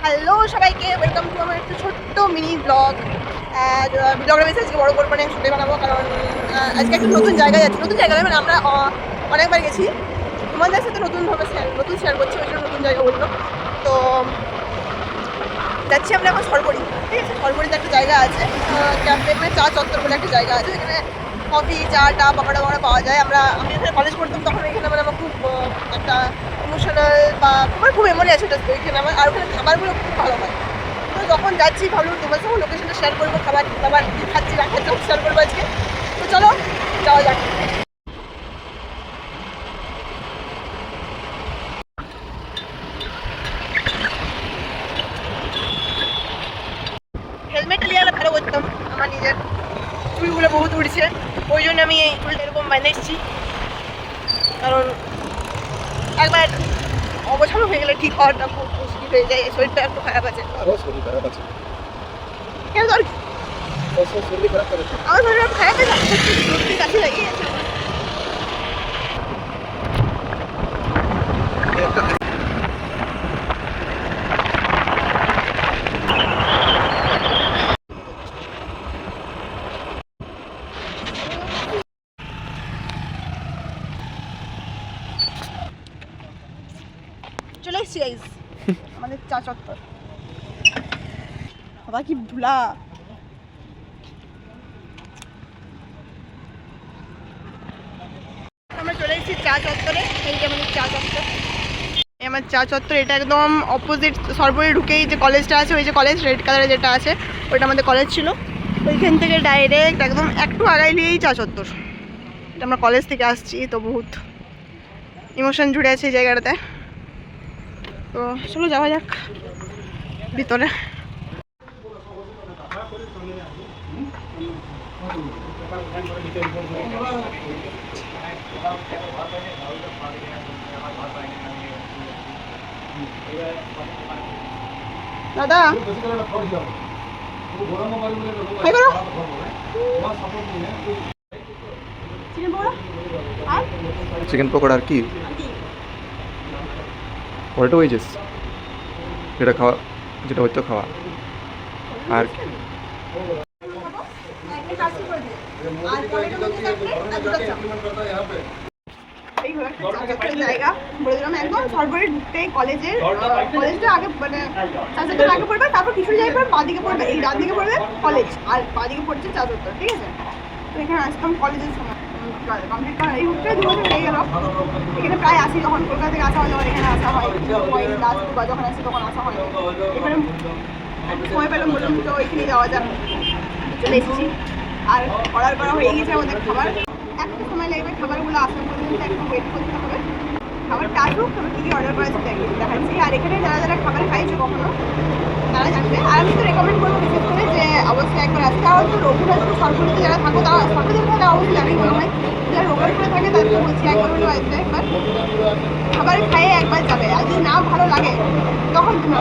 Hello সবাইকে, welcome to আমার একটা ছোট্ট মিনি ব্লগ। ব্লগটা বেশি আজকে বড় করবো না, ছোটোই বানাবো, কারণ আজকে একটা নতুন জায়গায় যাচ্ছি। নতুন জায়গা মানে আমরা অনেকবার গেছি, তোমাদের সাথে নতুনভাবে শেয়ার করছি, ওই জন্য নতুন জায়গা বললো। তো যাচ্ছি আমরা এখন সরবরি, ঠিক আছে? সরবরিতে একটা জায়গা আছে, ক্যাম্পে মানে চা চত্বর বলে একটা জায়গা আছে, যেখানে কফি চা টা পাকড়া পাওয়া যায়। আমি এখানে কলেজ পড়তাম, তখন এখানে মানে আমার খুব একটা ইমোশনাল বা আমার খুব মেমোরি আছে ওইখানে আমার। আর ওখানে খাবারগুলো খুব ভালো হয়। তো যখন যাচ্ছি ভাবলাম তোমার সঙ্গে লোকেশনটা শেয়ার করবো, খাবার কী খাচ্ছি না খাচ্ছি শেয়ার করবো আজকে। তো চলো যাওয়া যাক। হেলমেট নিয়ে গেলে ভালো করতাম, আমার নিজের চুলগুলো বহুত উঠছে, ওই জন্য আমি এই চুলটা এরকম বানিয়ে এসেছি। কারণ একবার অবসর হয়ে গেলে ঠিক হওয়াটা খুব মুশকিল হয়ে যায়। শরীরটা একটু খারাপ আছে। কেন তোর আমার শরীর খারাপ হয়ে যাচ্ছে, সত্যি কাছে লাগিয়ে গেছে। চলে এসছি গাইস আমাদের চা চত্বর। বাবা কি ধুলা! আমরা চলে এসেছি চা চত্বরে। এই যে আমাদের চা চত্বর, আমার চা চত্বর। এটা একদম অপোজিট সরবরি ঢুকেই যে কলেজটা আছে, ওই যে কলেজ রেড কালারের যেটা আছে ওইটা আমাদের কলেজ ছিল। ওইখান থেকে ডাইরেক্ট একদম একটু আগাইলেই চা চত্বর। এটা আমরা কলেজ থেকে আসছি, তো বহুত ইমোশন জুড়ে আছে এই জায়গাটাতে। তো চলো যাওয়া যাক ভিতরে। দাদা চিকেন পকোড়া আর কি ওটা ওয়েজেস যেটা খাওয়া, যেটা হয়তো খাওয়া আর কি। জায়গা বলে দিলাম একদম সরবরি ঢুকতে কলেজটা আগে মানে আগে পড়বে, তারপর কিছু জায়গায় পড়বে, বাঁদিকে পড়বে, এই ডান দিকে পড়বে কলেজ, আর বাঁদিকে পড়ছে চা চত্বর, ঠিক আছে? তো এখানে আসতাম কলেজের সময়, কমপ্লিট করা এই হুটটাই 2 বছর হয়ে গেল। এখানে প্রায় আসি, যখন কলকাতা থেকে আসা হয় তখন এখানে আসা হয়, বা যখন আসি তখন আসা হয়। এখানে সময় পেলাম, বললাম তো এখানে যাওয়া যাক, চলে এসেছি। আর অর্ডার করা হয়ে গেছে আমাদের খাবার। একটু সময় লাগবে খাবারগুলো আসা পর্যন্ত, একটু ওয়েট করতে হবে। খাবারটা আসুক, আমি কী কী অর্ডার করেছি দেখাচ্ছি। আর এখানে যারা যারা খাবার খাইছো কখনো তারা জানবে। আর আমি তো রেকমেন্ড করবো বিশেষ করে যে অবশ্যই একবার আসতে। কারণ তো রঘুনাথপুর সরকারিতে যারা থাকো তারা সরকারি তারা অবশ্যই জানি মনে হয়, যারা রঘুনাথপুরে থাকে তাদেরকে বলছি একবার হলেও আসবে, একবার খাবার খাইয়ে একবার যাবে। আর যদি না ভালো লাগে তখন তুমি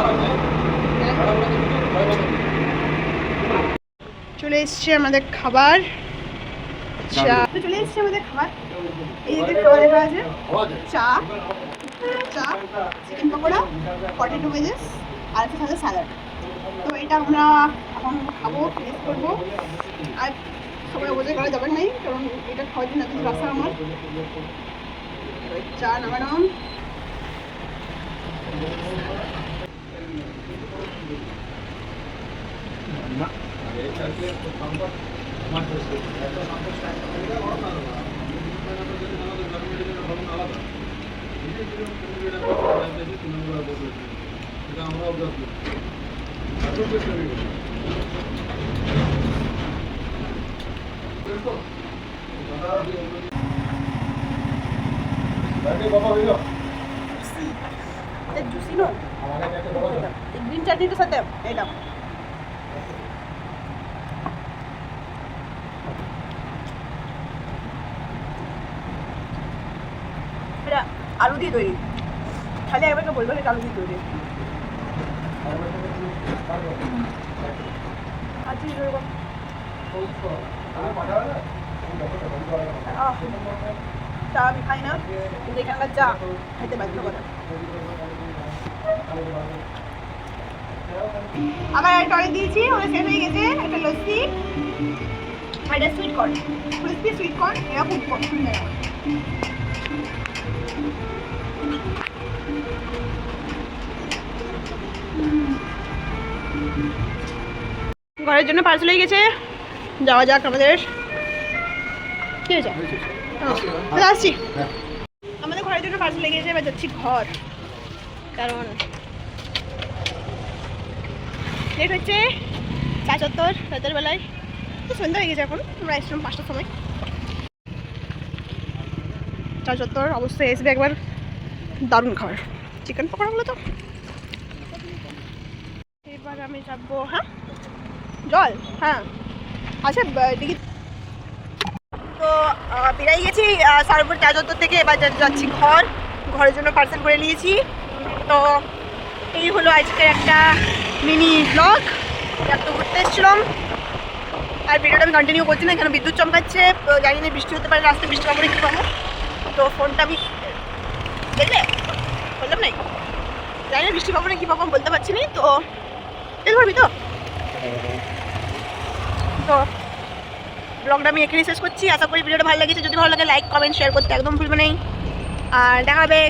চলে এসছে আমাদের খাবার। চলে এসছে আমাদের খাবার। এই যে খাবার দেখা আছে, চা চিকেন পকোড়া, পটেটো ভেজেস আর একটা সাথে স্যালাড। তো এটা আমরা এখন খাবো, ফিনিশ করবো। আর সবাই অবশ্যই করা যাবে নাই, কারণ এটা খাওয়ার জন্য কিছু রাস্তা আমার। চা নামালাম। জুসি নো গ্রিন চাটনিটার সাথে এটা এটা আলু দিয়ে তৈরি। খালি একবার বলবো এটা আলু দিয়ে তৈরি। আচ্ছা এরকম চা আমি খাই না, কিন্তু এখানকার চা খাইতে বাধ্য করে। আবার একটা অর্ডার দিয়েছি, ওটা শেষ হয়ে গেছে। একটা লস্যি আর একটা sweet corn, crispy sweet corn, এরা খুব পছন্দের আমার। ঘরের জন্য পার্সেল হয়ে গেছে, যাওয়া যাক আমাদের। কি হয়েছে? আসছি। আমাদের ঘরের জন্য পার্সেল হয়ে গেছে, এবার যাচ্ছি ঘর, কারণ লেট হচ্ছে। 4:70 রাতের বেলায়, তো সন্ধ্যা হয়ে গেছে এখন, আমরা এসছিলাম 5টার সময়। 4:70 অবশ্যই আসবে একবার, দারুণ খাবার চিকেন পকোড়াগুলো তো। এবার আমি যাবো, হ্যাঁ জল, হ্যাঁ আচ্ছা দেখি। তো বেরিয়ে গেছি সারপুর 4:70 থেকে, এবার যাচ্ছি ঘর। ঘরের জন্য পার্সেল করে নিয়েছি। তো এই হলো আজকের একটা মিনি ব্লগ। একটু ঘুরতে এসেছিলাম, আর ভিডিওটা আমি কন্টিনিউ করছি না, কেন বিদ্যুৎ চমকাচ্ছে, জানি না বৃষ্টি হতে পারে, রাস্তায় বৃষ্টি পাবো কী পাবো। তো ফোনটা আমি দেখলে বললাম নাই, জানি না বৃষ্টি পাবো না কী পাবো বলতে পারছি না। তো দেখতে পারবি তো। তো ব্লগটা আমি এখানে শেষ করছি। আশা করি ভিডিওটা ভালো লেগেছে। যদি ভালো লাগে লাইক কমেন্ট শেয়ার করতে একদম ভুলবে না। আর দেখা হবে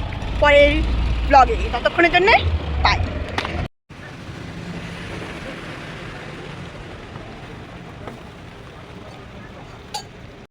পরের ব্লগে, ততক্ষণের জন্যে বাই।